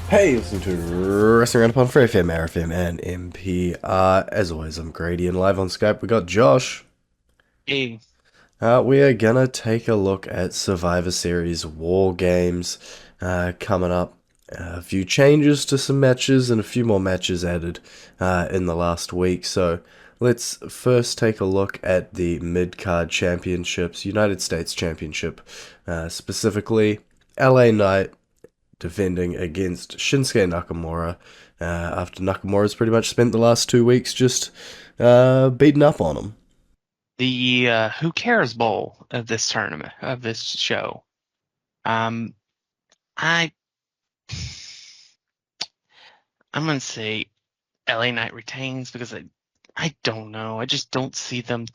Hey, listen to Wrestling Roundup on FreeFM, ArrowFM, and MPR. As always, I'm Grady, and live on Skype we got Josh. Hey, We are gonna take a look at Survivor Series War Games coming up. A few changes to some matches and a few more matches added in the last week. So let's first take a look at the mid card championships, United States Championship, specifically LA Knight defending against Shinsuke Nakamura after Nakamura's pretty much spent the last 2 weeks just beating up on him. the Who Cares Bowl of this tournament, of this show. Um, I I'm gonna say LA Knight retains because I don't know. I just don't see them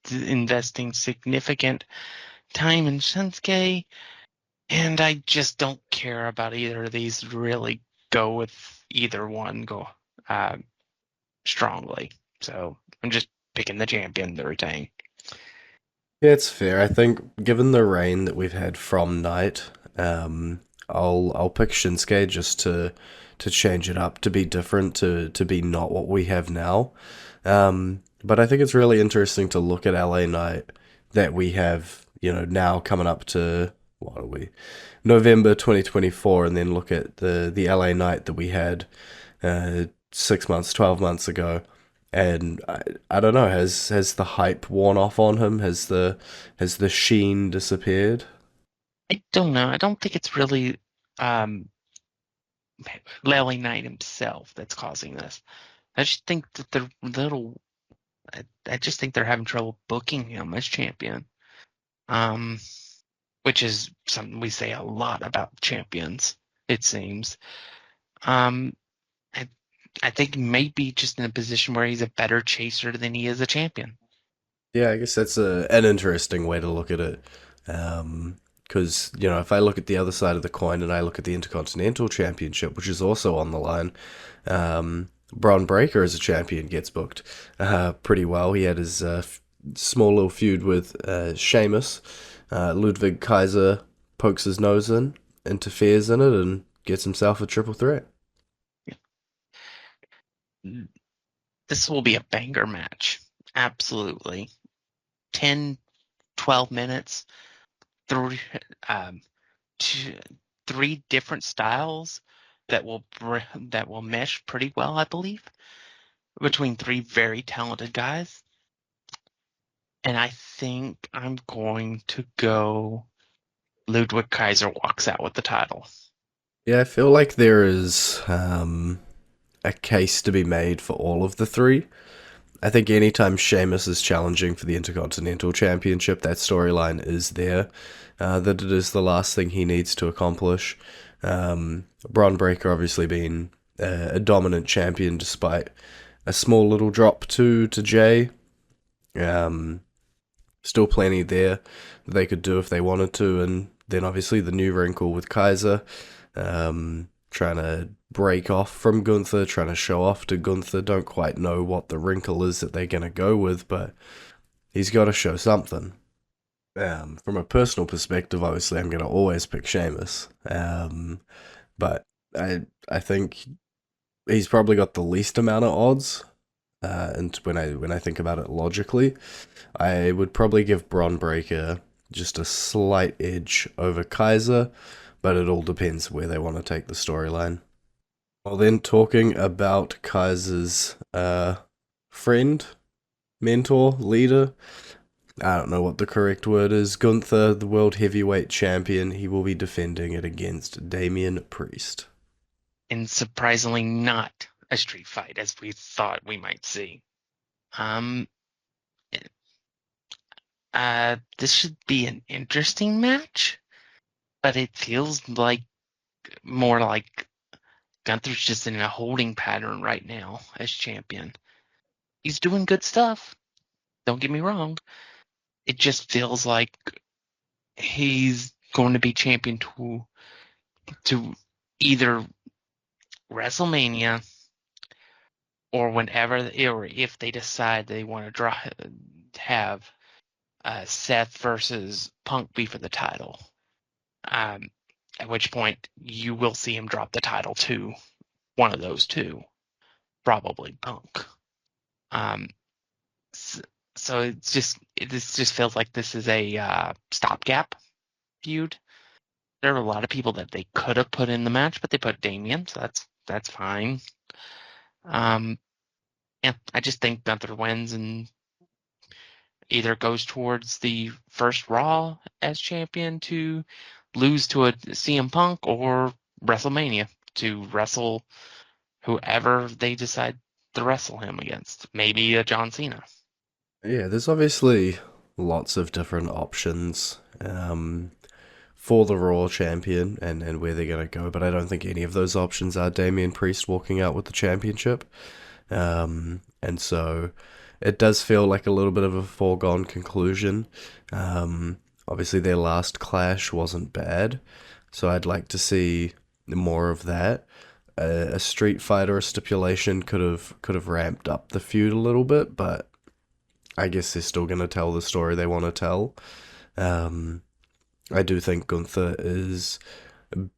investing significant time in Shinsuke, and I just don't care about either of these. Really go with either one. Go uh, strongly. So I'm just picking the champion to retain. Yeah, it's fair. I think given the reign that we've had from Knight, I'll pick Shinsuke just to change it up, to be different, to be not what we have now. But I think it's really interesting to look at LA Knight that we have, now coming up to what are we? November 2024, and then look at the LA Knight that we had 6 months, 12 months ago. And I don't know, has the hype worn off on him? Has the sheen disappeared? I don't know. I don't think it's really um, Lally Knight himself that's causing this. I just think that they're little. I just think they're having trouble booking him as champion. Um, which is something we say a lot about champions. It seems. Um, I I think maybe just in a position where he's a better chaser than he is a champion. Yeah, I guess that's an interesting way to look at it. Because, if I look at the other side of the coin and I look at the Intercontinental Championship, which is also on the line, Braun Breaker as a champion gets booked pretty well. He had his small little feud with Sheamus. Ludwig Kaiser pokes his nose in, interferes in it, and gets himself a triple threat. This will be a banger match. Absolutely. 10, 12 minutes. Three, um, two, three different styles that will mesh pretty well, I believe, between three very talented guys. And I think I'm going to go Ludwig Kaiser walks out with the title. Yeah, I feel like there is a case to be made for all of the three. I think anytime Sheamus is challenging for the Intercontinental Championship, that storyline is there. That it is the last thing he needs to accomplish. Braun Breaker obviously being a dominant champion despite a small little drop to Jay. Um, Still plenty there that they could do if they wanted to, and then obviously the new wrinkle with Kaiser, trying to break off from Gunther, trying to show off to Gunther. Don't quite know what the wrinkle is that they're gonna go with, but he's got to show something. From a personal perspective, obviously, I'm gonna always pick Sheamus, but I think he's probably got the least amount of odds. And when I think about it logically, I would probably give Bron Breaker just a slight edge over Kaiser, but it all depends where they want to take the storyline. Well, then talking about Kaiser's friend, mentor, leader, I don't know what the correct word is, Gunther, the world heavyweight champion, he will be defending it against Damian Priest. And surprisingly not a street fight as we thought we might see. Um, this should be an interesting match, but it feels like more like Gunther's just in a holding pattern right now as champion. He's doing good stuff. Don't get me wrong. It just feels like he's going to be champion to either WrestleMania or whenever or if they decide they want to have Seth versus Punk be for the title. Um, at which point you will see him drop the title to one of those two, probably Punk. Um, so it just feels like this is a stopgap feud. There are a lot of people that they could have put in the match, but they put Damian, so that's fine. Yeah, I just think Gunther wins and either goes towards the first Raw as champion to lose to a CM Punk, or WrestleMania to wrestle whoever they decide to wrestle him against. Maybe a John Cena. Yeah, there's obviously lots of different options for the Raw champion and where they're going to go, but I don't think any of those options are Damian Priest walking out with the championship. And so it does feel like a little bit of a foregone conclusion. Obviously, their last clash wasn't bad, so I'd like to see more of that. A Street Fighter stipulation could have ramped up the feud a little bit, but I guess they're still going to tell the story they want to tell. Um, I do think Gunther is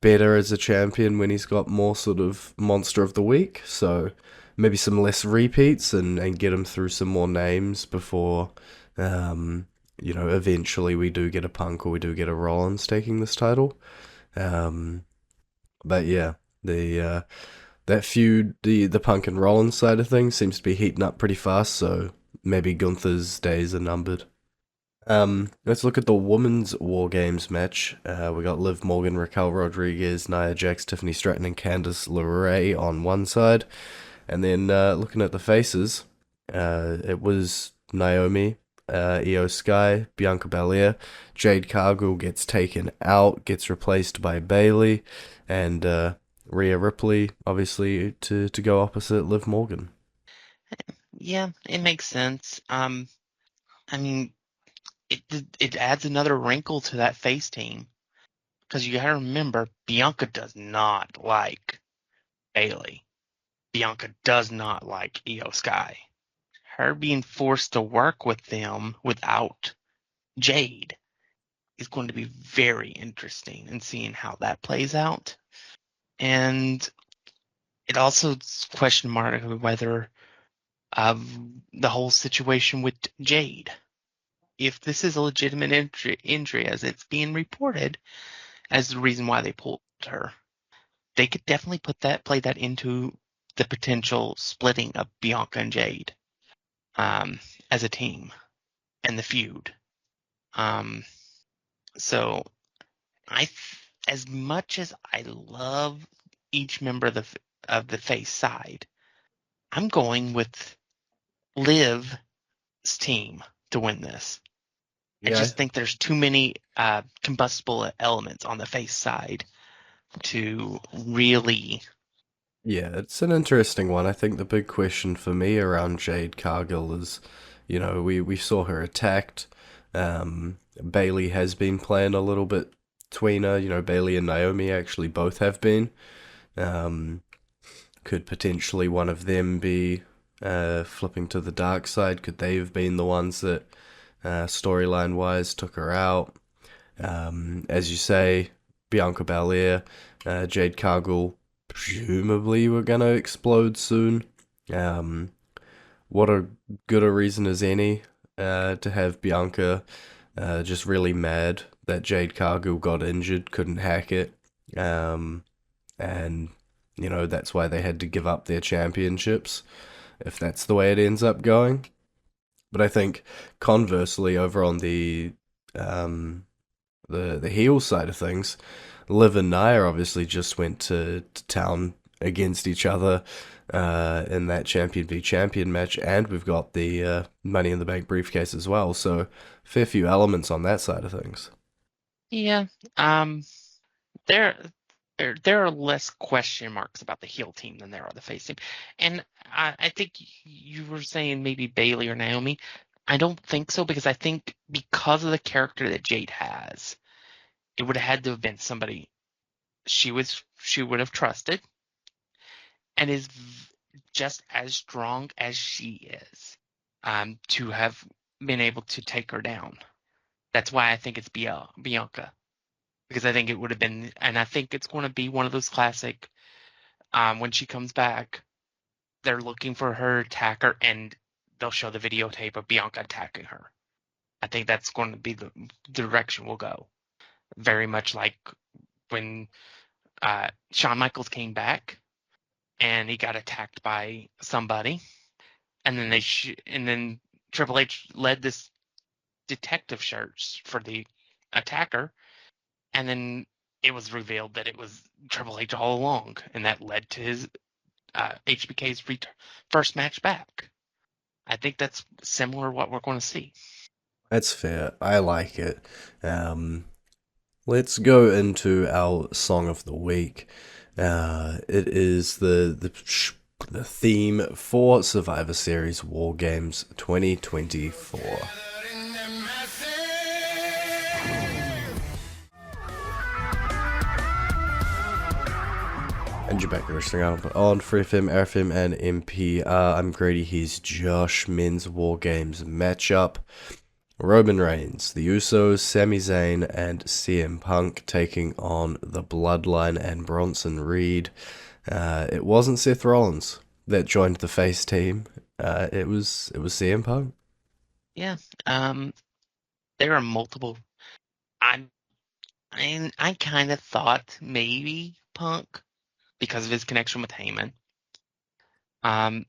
better as a champion when he's got more sort of monster of the week. So maybe some less repeats and get him through some more names before, eventually we do get a Punk or we do get a Rollins taking this title. Um, but yeah, the that feud, the Punk and Rollins side of things seems to be heating up pretty fast. So maybe Gunther's days are numbered. Let's look at the women's War Games match. We got Liv Morgan, Raquel Rodriguez, Nia Jax, Tiffany Stratton, and Candice LeRae on one side. And then looking at the faces, it was Naomi, Io Sky, Bianca Belair. Jade Cargill gets taken out, gets replaced by Bayley, and Rhea Ripley, obviously, to go opposite Liv Morgan. Yeah, it makes sense. I mean, it adds another wrinkle to that face team, because you gotta remember, Bianca does not like Bayley. Bianca does not like Io Sky. Her being forced to work with them without Jade is going to be very interesting in seeing how that plays out. And it also question mark whether the whole situation with Jade, if this is a legitimate injury as it's being reported as the reason why they pulled her, they could definitely play that into the potential splitting of Bianca and Jade as a team and the feud. So as much as I love each member of the face side, I'm going with Liv's team to win this. I Yeah, just think there's too many combustible elements on the face side to really. yeah, it's an interesting one. I think the big question for me around Jade Cargill is, we saw her attacked. Bailey has been playing a little bit tweener. Bailey and Naomi actually both have been. Um, could potentially one of them be flipping to the dark side? Could they have been the ones that, storyline wise, took her out? As you say, Bianca Belair, Jade Cargill, presumably we're gonna explode soon. Um, what a good a reason as any to have Bianca just really mad that Jade Cargill got injured, couldn't hack it, and that's why they had to give up their championships. If that's the way it ends up going, but I think conversely, over on um, the heel side of things, Liv and Nia obviously just went to town against each other in that champion v champion match, and we've got the Money in the Bank briefcase as well. So fair few elements on that side of things. Yeah, um, there there are less question marks about the heel team than there are the face team, and I think you were saying maybe Bailey or Naomi. I don't think so, because I think because of the character that Jade has, it would have had to have been somebody she would have trusted and is just as strong as she is, to have been able to take her down. That's why I think it's Bianca. because I think it would have been, and I think it's going to be one of those classic. When she comes back, they're looking for her attacker, and they'll show the videotape of Bianca attacking her. I think that's going to be the direction we'll go. Very much like when Shawn Michaels came back and he got attacked by somebody, and then and then Triple H led this detective search for the attacker, and then it was revealed that it was Triple H all along, and that led to his HBK's first match back. I think that's similar to what we're going to see. That's fair. I like it. Um, let's go into our song of the week. It is the theme for Survivor Series War Games 2024. And you're back to listening on FreeFM, ArrowFM, and MP. I'm Grady. He's Josh. Men's War Games matchup. Roman Reigns, the Usos, Sami Zayn, and CM Punk taking on the Bloodline and Bronson Reed. It wasn't Seth Rollins that joined the face team. It was CM Punk. Yeah. There are multiple. I I kind of thought maybe Punk because of his connection with Heyman. Um,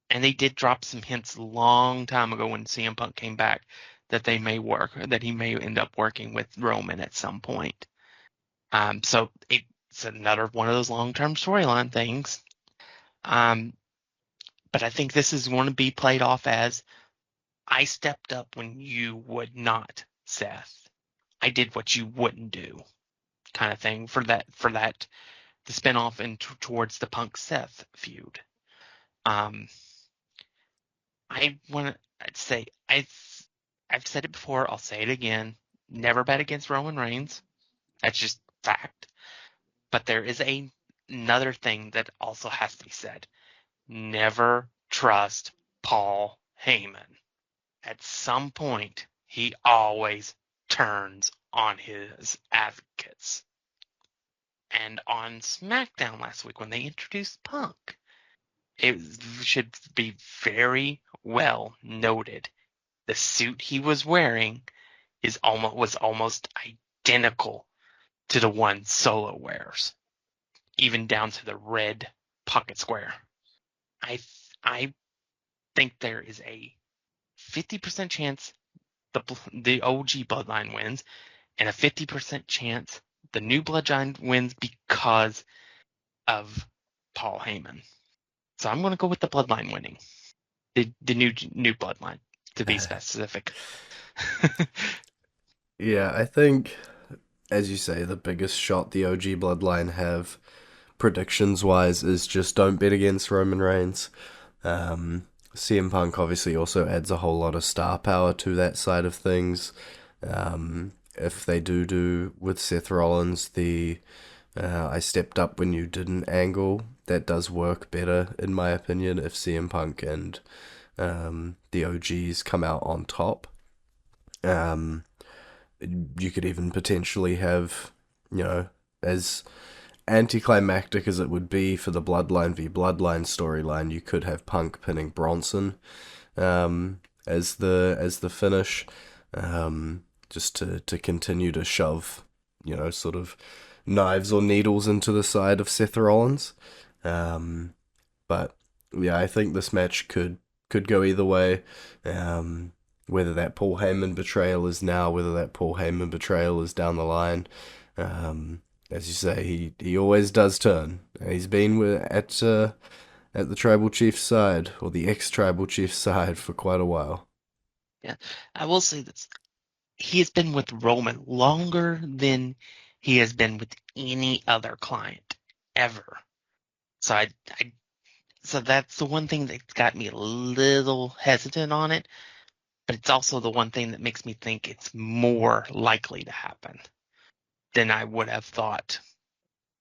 and they did drop some hints a long time ago when CM Punk came back that they may work, that he may end up working with Roman at some point. So it's another one of those long-term storyline things. But I think this is going to be played off as I stepped up when you would not, Seth. I did what you wouldn't do, kind of thing for that the spinoff and towards the Punk Seth feud. Um, I want to say I've said it before. I'll say it again. Never bet against Roman Reigns. That's just fact. But there is another thing that also has to be said. Never trust Paul Heyman. At some point, he always turns on his advocates. And on SmackDown last week, when they introduced Punk, it should be very well noted. The suit he was wearing was almost identical to the one Solo wears, even down to the red pocket square. I think there is a 50% chance the OG Bloodline wins, and a 50% chance the new Bloodline wins because of Paul Heyman. So I'm going to go with the Bloodline winning. The new Bloodline, to be specific. Yeah, I think, as you say, the biggest shot the OG Bloodline have predictions wise is just don't bet against Roman Reigns. CM Punk obviously also adds a whole lot of star power to that side of things. If they do with Seth Rollins, the I stepped up when you didn't angle, that does work better, in my opinion, if CM Punk and the OGs come out on top. Um, you could even potentially have, you know, as anticlimactic as it would be for the Bloodline v Bloodline storyline, you could have Punk pinning Bronson as the finish, just to continue to shove, sort of knives or needles into the side of Seth Rollins. But yeah, I think this match could go either way. Whether that Paul Heyman betrayal is now, whether that Paul Heyman betrayal is down the line. As you say, he always does turn. He's been at the tribal chief's side, or the ex-tribal chief's side, for quite a while. Yeah, I will say this. He has been with Roman longer than he has been with any other client ever. So so that's the one thing that's got me a little hesitant on it, but it's also the one thing that makes me think it's more likely to happen than I would have thought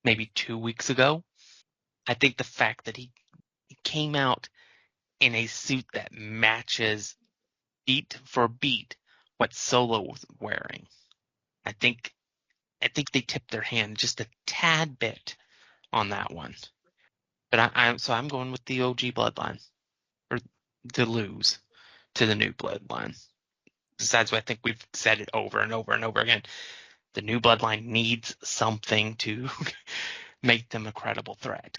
maybe 2 weeks ago. I think the fact that he came out in a suit that matches beat for beat what Solo was wearing. I think I think they tipped their hand just a tad bit on that one. But I'm going with the OG Bloodline or to lose to the new Bloodline. Besides, I think we've said it over and over and over again. The new Bloodline needs something to make them a credible threat.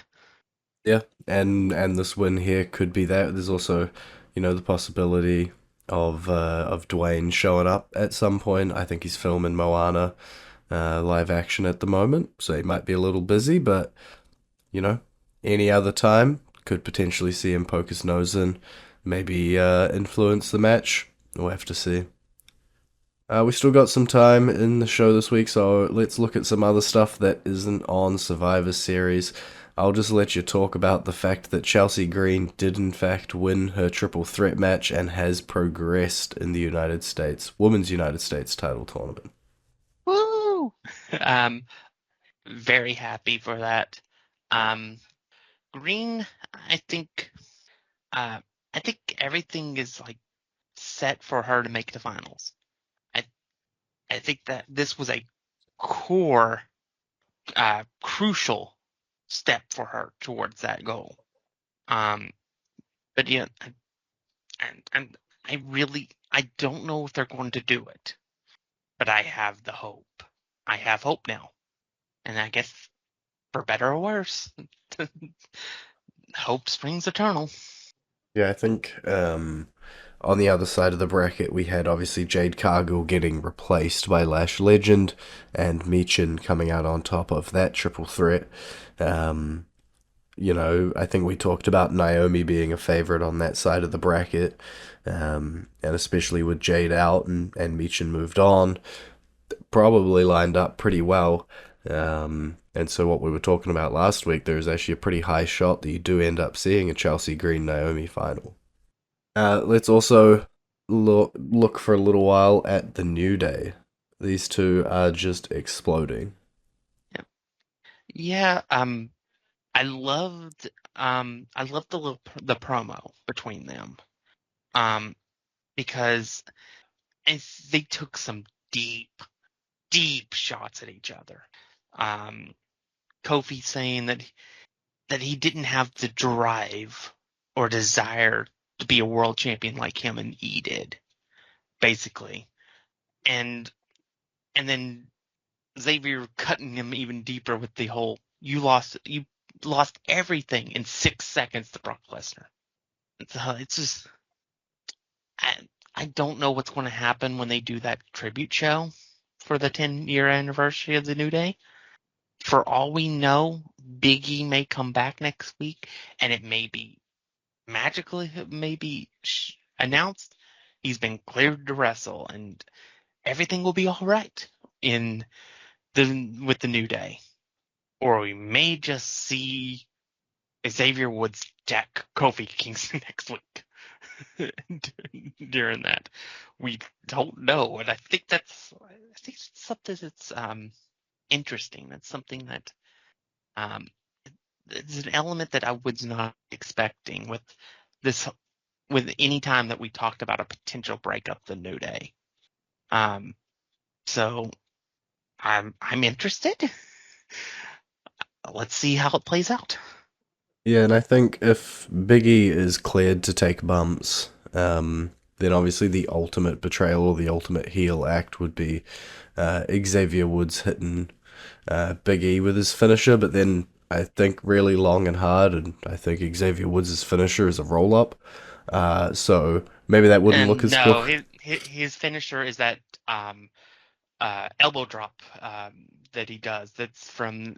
Yeah, and this win here could be that. There's also, the possibility of Dwayne showing up at some point. I think he's filming Moana live action at the moment, so he might be a little busy, but you know, any other time could potentially see him poke his nose in, maybe influence the match. We'll have to see. We still got some time in the show this week, so let's look at some other stuff that isn't on Survivor Series. I'll just let you talk about the fact that Chelsea Green did in fact win her triple threat match and has progressed in the United States, Women's United States title tournament. Woo! Um, very happy for that. Um, Green, I think, uh, I think everything is like set for her to make the finals. I I think that this was a core, crucial step for her towards that goal. Um, but yeah, and I don't know if they're going to do it, but I have the hope. I have hope now, and I guess for better or worse, hope springs eternal. Yeah, I think on the other side of the bracket, we had obviously Jade Cargill getting replaced by Lash Legend and Michin coming out on top of that triple threat. Um, I think we talked about Naomi being a favorite on that side of the bracket, and especially with Jade out and Michin moved on, probably lined up pretty well. And so what we were talking about last week, there's actually a pretty high shot that you do end up seeing a Chelsea Green Naomi final. Let's also look for a little while at the New Day. These two are just exploding. Yeah, yeah. I loved the promo between them. Um, because they took some deep, deep shots at each other. Um, Kofi saying that he didn't have the drive or desire to be a world champion like him and E did, basically. And and then Xavier cutting him even deeper with the whole you lost everything in 6 seconds to Brock Lesnar. It's just I, I don't know what's going to happen when they do that tribute show for the 10-year anniversary of the New Day. For all we know, Big E may come back next week, and it may be magically maybe announced he's been cleared to wrestle, and everything will be all right in with the New Day. Or we may just see Xavier Woods deck Kofi Kingston next week. During that, we don't know, and I think it's something that's interesting. That's something that um, it's an element that I was not expecting with this with any time that we talked about a potential breakup the New Day. Um, so I'm interested. Let's see how it plays out. Yeah, and I think if Biggie is cleared to take bumps, then obviously the ultimate betrayal or the ultimate heel act would be Xavier Woods hitting Big E with his finisher, but then I think really long and hard, and I think Xavier Woods' finisher is a roll up. So maybe that wouldn't look And as no, cool. his finisher is that elbow drop that he does. That's from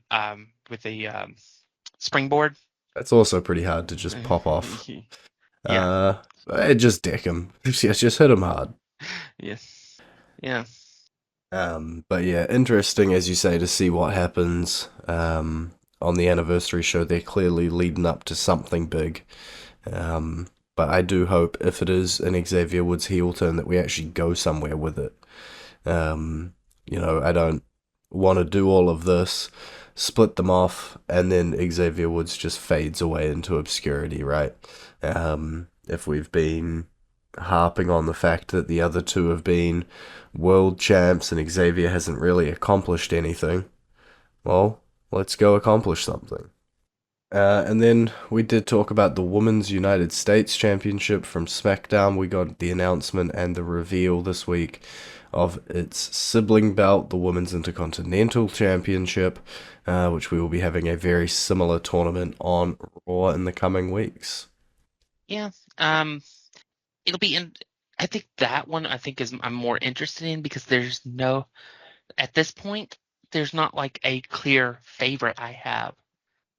with the springboard. That's also pretty hard to just pop off. Yeah, Uh, just deck him. Just hit him hard. yeah, yeah. But yeah, interesting as you say to see what happens on the anniversary show. They're clearly leading up to something big. But I do hope if it is an Xavier Woods heel turn that we actually go somewhere with it. I don't want to do all of this, split them off, and then Xavier Woods just fades away into obscurity, right? If we've been harping on the fact that the other two have been world champs and Xavier hasn't really accomplished anything. Well, let's go accomplish something. And then we did talk about the Women's United States Championship from SmackDown. We got the announcement and the reveal this week of its sibling belt, the Women's Intercontinental Championship, which we will be having a very similar tournament on Raw in the coming weeks. Yeah. It'll be in. I think that one I'm more interested in because there's no at this point there's not like a clear favorite I have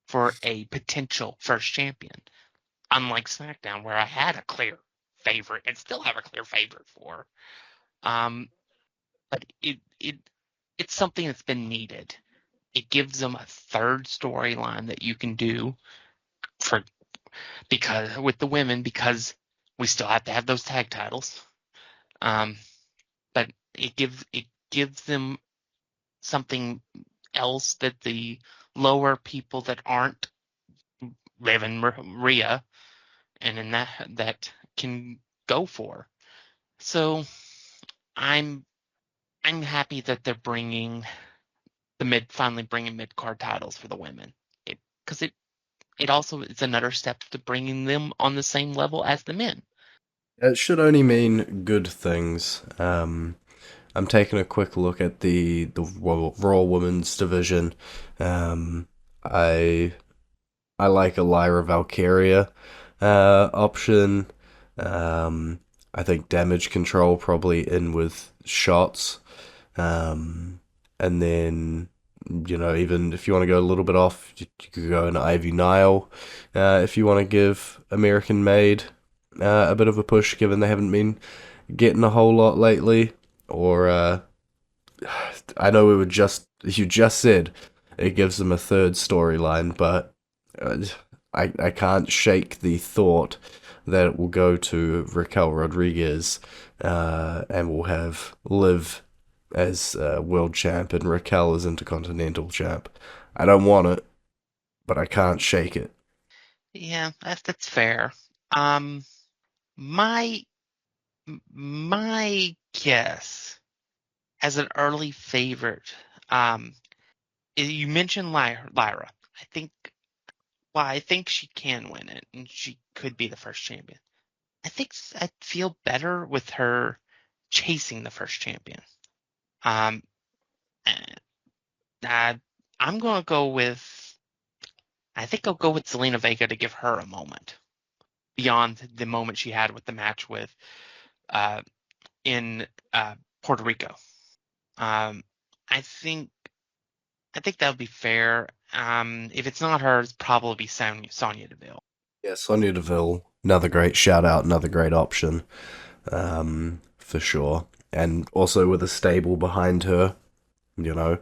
for a potential first champion. Unlike SmackDown, where I had a clear favorite and still have a clear favorite for. Um, but it's something that's been needed. It gives them a third storyline that you can do for because with the women because we still have to have those tag titles. Um, but it gives them something else that the lower people that aren't live in Rhea and in that can go for. So I'm I'm happy that they're bringing finally bringing mid card titles for the women. It also is another step to bringing them on the same level as the men. It should only mean good things. I'm taking a quick look at the Raw Women's division. Um, I I like a Lyra Valkyria option. Um, I think damage control probably in with shots. Um, and then, even if you want to go a little bit off, you could go an Ivy Nile if you want to give American Made a bit of a push, given they haven't been getting a whole lot lately. Or I know you just said it gives them a third storyline, but uh, I can't shake the thought that it will go to Raquel Rodriguez and we'll have Liv as world champ and Raquel as intercontinental champ. I don't want it, but I can't shake it. Yeah, that's fair. Um, my my guess as an early favorite, um, you mentioned Lyra. I think I think she can win it, and she could be the first champion. I'd feel better with her chasing the first champion. Um, and, I'm gonna go with. I think I'll go with Zelina Vega to give her a moment beyond the moment she had with the match with uh, in Puerto Rico. Um, I think that would be fair. If it's not her, it's probably Sonya Deville. Yeah, Sonya Deville, another great shout out, another great option, for sure. And also with a stable behind her, you know,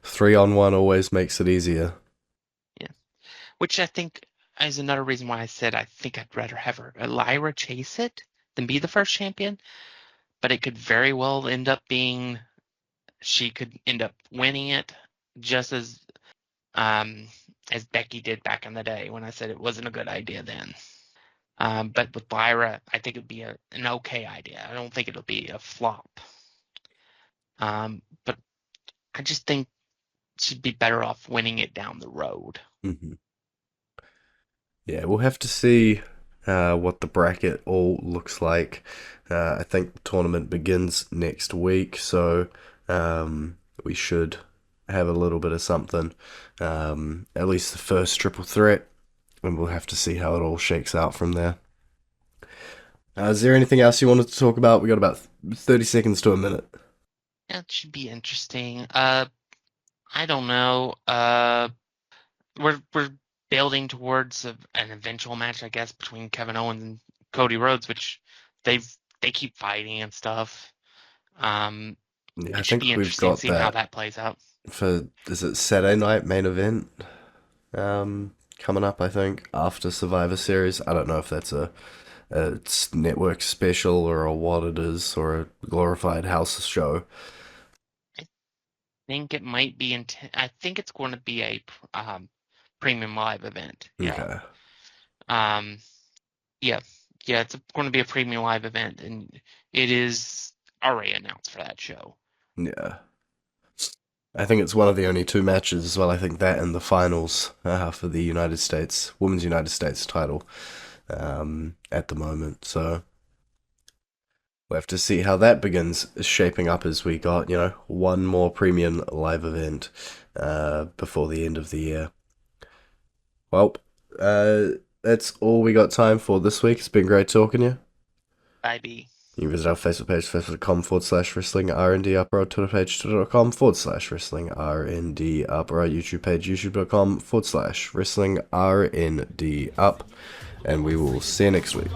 3-on-1 always makes it easier. Yeah, which I think is another reason why I said I think I'd rather have her Lyra chase it than be the first champion. But it could very well end up being she could end up winning it just um, as Becky did back in the day when I said it wasn't a good idea then. But with Lyra, I think it'd be an okay idea. I don't think it'll be a flop. But I just think she'd be better off winning it down the road. Mm-hmm. Yeah, we'll have to see what the bracket all looks like. I think the tournament begins next week, so we should have a little bit of something. At least the first triple threat, and we'll have to see how it all shakes out from there. Is there anything else you wanted to talk about? We got about 30 seconds to a minute. Yeah, it should be interesting. I don't know. We're building towards an eventual match, I guess, between Kevin Owens and Cody Rhodes, which they've they keep fighting and stuff. Um, Yeah, I it should be think we've interesting got seeing how that that plays out. for, is it Saturday night main event? Coming up, I think, after Survivor Series. I don't know if that's a network special or a what it is or a glorified house show. I think it might be. I think it's going to be a premium live event. Yeah. Okay. Um, yeah. Yeah, it's going to be a premium live event, and it is already announced for that show. Yeah. I think it's one of the only two matches as well. I think that and the finals for the Women's United States title at the moment. So we'll have to see how that begins shaping up as we got, one more premium live event before the end of the year. Well, that's all we got time for this week. It's been great talking to you. IB. You can visit our Facebook page, facebook.com/wrestling R&D Upper, our Twitter page, twitter.com/wrestling R&D Up, or our YouTube page, youtube.com/wrestling RND Up. And we will see you next week.